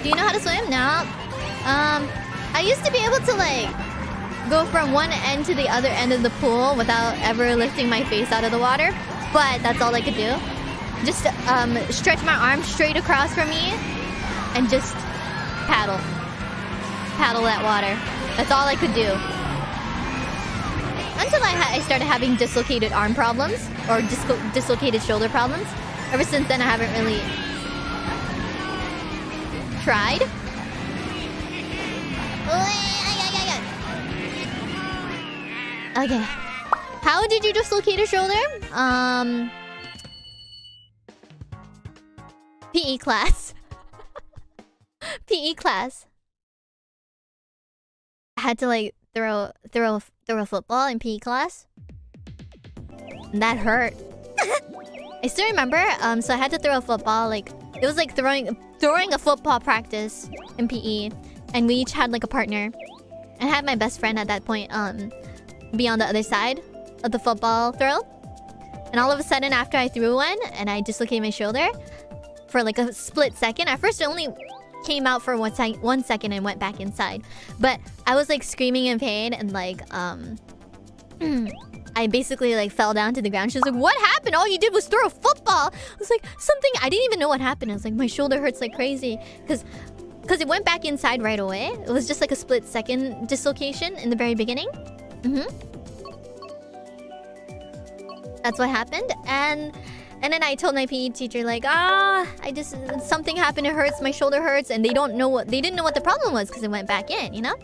Do you know how to swim? No. I used to be able to like go from one end to the other end of the pool without ever lifting my face out of the water, but that's all I could do. Just stretch my arms straight across from me and just paddle that water. That's all I could do. Until I started having dislocated arm problems or dislocated shoulder problems. Ever since then, I haven't really tried. Okay. How did you dislocate your shoulder? PE class. PE class. I had to like throw a football in PE class. And that hurt. I still remember. So I had to throw a football. Like it was like throwing a football practice in PE, and we each had like a partner. I had my best friend at that point be on the other side of the football throw, and all of a sudden after I threw one and I dislocated my shoulder for like a split second. At first it only came out for 1 second and went back inside, but I was like screaming in pain and like I basically like fell down to the ground. She was like, "What happened? All you did was throw a football." I was like, "Something." I didn't even know what happened. I was like, "My shoulder hurts like crazy," because it went back inside right away. It was just like a split second dislocation in the very beginning. That's what happened, and then I told my PE teacher like, something happened. It hurts. My shoulder hurts, and they didn't know what the problem was because it went back in. You know.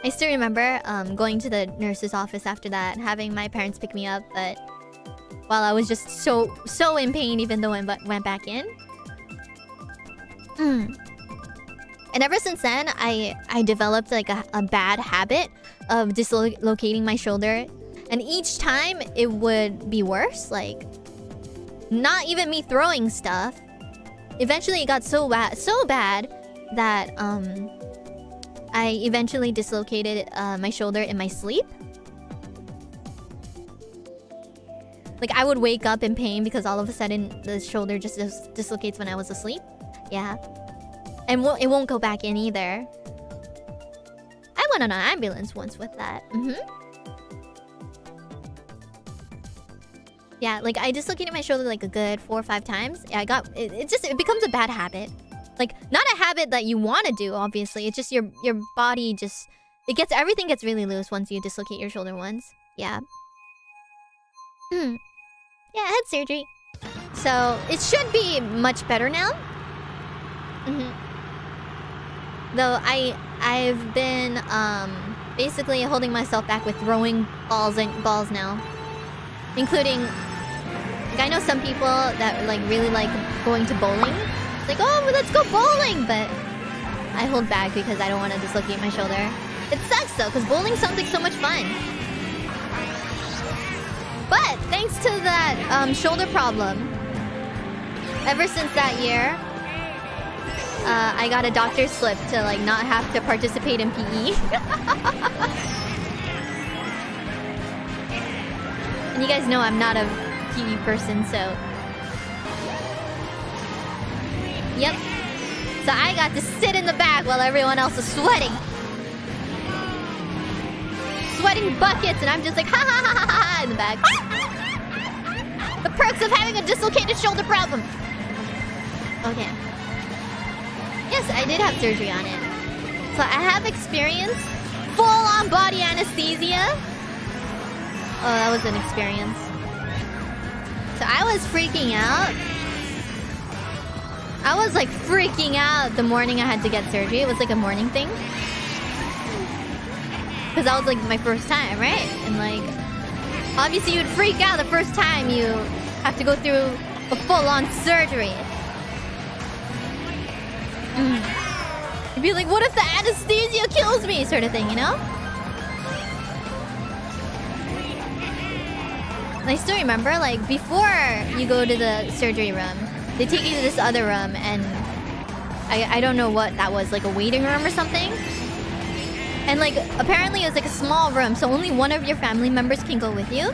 I still remember going to the nurse's office after that, having my parents pick me up, but while I was just so in pain, even though it went back in. And ever since then, I developed like a bad habit of dislocating my shoulder, and each time it would be worse. Like, not even me throwing stuff. Eventually, it got so bad that I eventually dislocated my shoulder in my sleep. Like, I would wake up in pain because all of a sudden the shoulder just dislocates when I was asleep. Yeah. And it won't go back in either. I went on an ambulance once with that. Yeah, like I dislocated my shoulder like a good 4 or 5 times. Yeah, it becomes a bad habit. Like, not a habit that you want to do, obviously. It's just your body just... Everything gets really loose once you dislocate your shoulder once. Yeah. Yeah, I had surgery. So, it should be much better now. Though, I've been, basically holding myself back with throwing balls now. Including... Like, I know some people that, like, really like going to bowling. Like, oh, let's go bowling! But I hold back because I don't want to dislocate my shoulder. It sucks though, because bowling sounds like so much fun. But thanks to that shoulder problem, ever since that year, I got a doctor's slip to like not have to participate in PE. And you guys know I'm not a PE person, so... Yep. So I got to sit in the back while everyone else is sweating. Sweating buckets, and I'm just like, ha ha ha ha ha in the back. The perks of having a dislocated shoulder problem. Okay. Yes, I did have surgery on it. So I have experienced full-on body anesthesia. Oh, that was an experience. So I was freaking out. I was like freaking out the morning I had to get surgery. It was like a morning thing. Because that was like my first time, right? And like, obviously you'd freak out the first time you have to go through a full-on surgery. You'd be like, what if the anesthesia kills me? Sort of thing, you know? And I still remember, like, before you go to the surgery room, they take you to this other room, and I don't know what that was, like a waiting room or something. And like, apparently it was like a small room, so only one of your family members can go with you.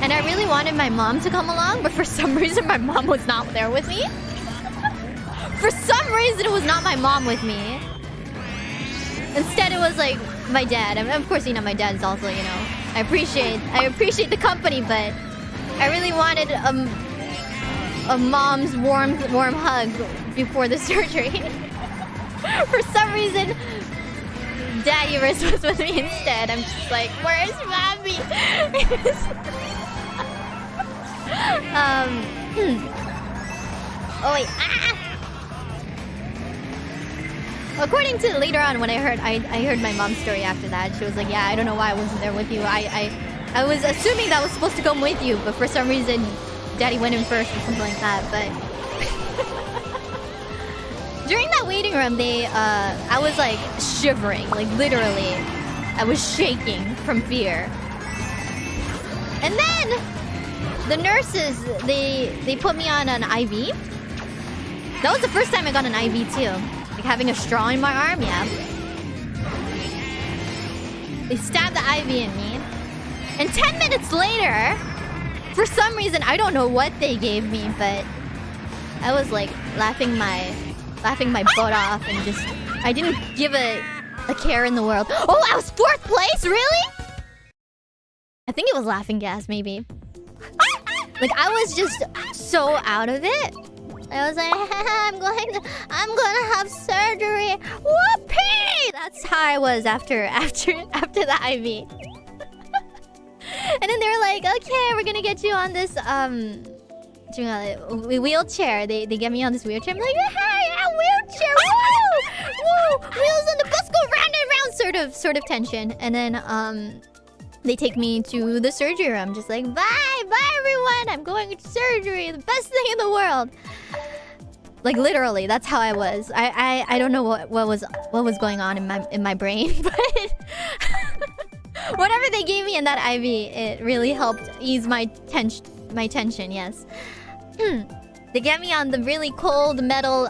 And And I really wanted my mom to come along, but for some reason my mom was not there with me. For some reason it was not my mom with me. Instead it was like my dad. I mean, of course, you know, my dad is also, you know, I appreciate the company, but I really wanted a mom's warm hug before the surgery. For some reason, Daddy IRyS was with me instead. I'm just like, where's mommy? Oh wait, According to later on when I heard my mom's story after that, she was like, yeah, I don't know why I wasn't there with you. I was assuming that I was supposed to come with you, but for some reason, Daddy went in first or something like that. But during that waiting room, I was like shivering, like literally, I was shaking from fear. And then the nurses, they put me on an IV. That was the first time I got an IV too. Like having a straw in my arm, yeah. They stabbed the IV in me. And 10 minutes later, for some reason, I don't know what they gave me, but I was like laughing my butt off and just, I didn't give a care in the world. Oh, I was 4th place? Really? I think it was laughing gas, maybe. Like, I was just so out of it. I was like, I'm gonna have surgery. Whoopee! That's how I was after the IV. And then they were like, okay, we're gonna get you on this wheelchair. They get me on this wheelchair. I'm like, hey, yeah, wheelchair, woo! Woo! Wheels on the bus go round and round, sort of tension. And then they take me to the surgery room, just like, bye everyone, I'm going to surgery, the best thing in the world. Like literally, that's how I was. I don't know what was going on in my brain, but whatever they gave me in that IV, it really helped ease my tension. Yes. They get me on the really cold metal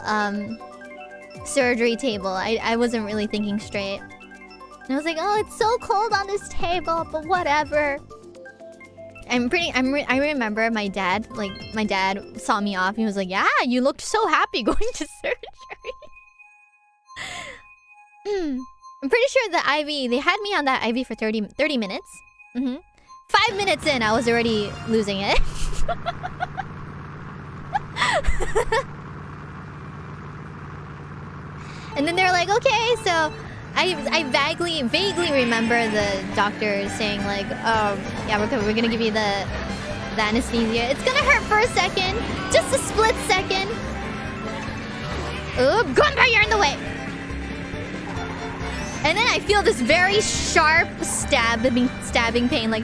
surgery table. I wasn't really thinking straight. And I was like, oh, it's so cold on this table, but whatever. I remember my dad saw me off. He was like, yeah, you looked so happy going to surgery. I'm pretty sure the IV, they had me on that IV for 30 minutes. 5 minutes in, I was already losing it. And then they're like, okay, so I vaguely remember the doctor saying like, oh, yeah, we're gonna give you the anesthesia. It's gonna hurt for a second, just a split second. Ooh, Gunpei, you're in the way. And then I feel this very sharp stabbing pain, like,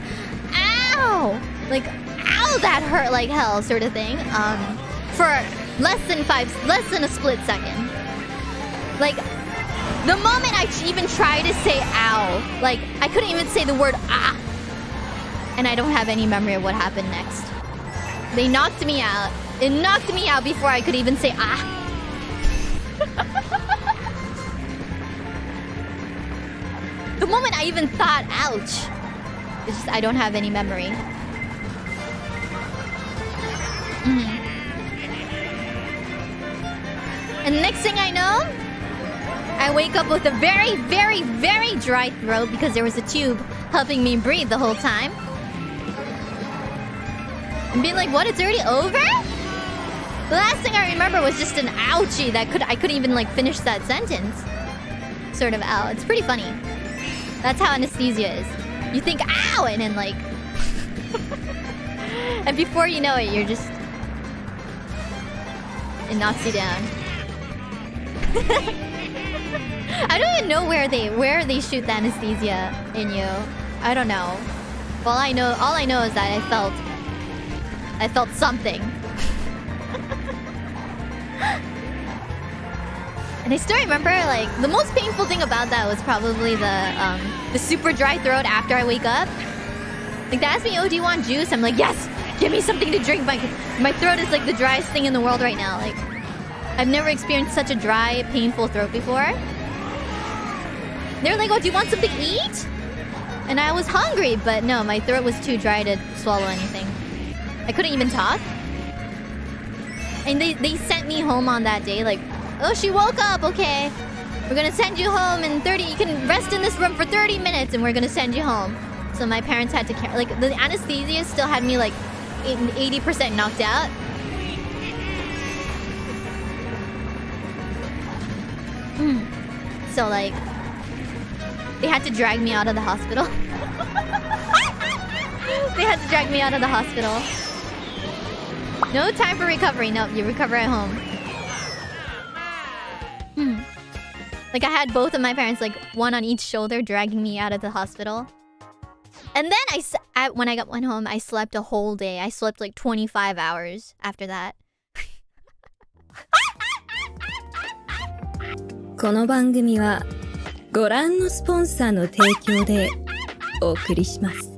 ow, like, ow, that hurt like hell, sort of thing. For less than a split second. Like, the moment I even tried to say ow, like, I couldn't even say the word ah. And I don't have any memory of what happened next. They knocked me out. It knocked me out before I could even say ah. The moment I even thought ouch, it's just I don't have any memory. And the next thing I know, I wake up with a very, very, very dry throat because there was a tube helping me breathe the whole time. And being like, what, it's already over? The last thing I remember was just an ouchie that I couldn't even like finish that sentence. Sort of ow. It's pretty funny. That's how anesthesia is. You think ow and then like and before you know it, you're just, it knocks you down. I don't even know where they shoot the anesthesia in you. I don't know. All I know is that I felt something. And I still remember, like, the most painful thing about that was probably the super dry throat after I wake up. Like, they asked me, oh, do you want juice? I'm like, yes! Give me something to drink. My throat is like the driest thing in the world right now. Like, I've never experienced such a dry, painful throat before. They're like, oh, do you want something to eat? And I was hungry, but no, my throat was too dry to swallow anything. I couldn't even talk. And they sent me home on that day, like, oh, she woke up, okay. We're gonna send you home in 30, you can rest in this room for 30 minutes and we're gonna send you home. So my parents had to carry, like, the anesthesia still had me, like, 80% knocked out. So, like, they had to drag me out of the hospital. They had to drag me out of the hospital. No time for recovery. Nope, you recover at home. Like, I had both of my parents, like, one on each shoulder, dragging me out of the hospital. And then when I went home, I slept a whole day. I slept like 25 hours after that. この番組はご覧のスポンサーの提供でお送りします。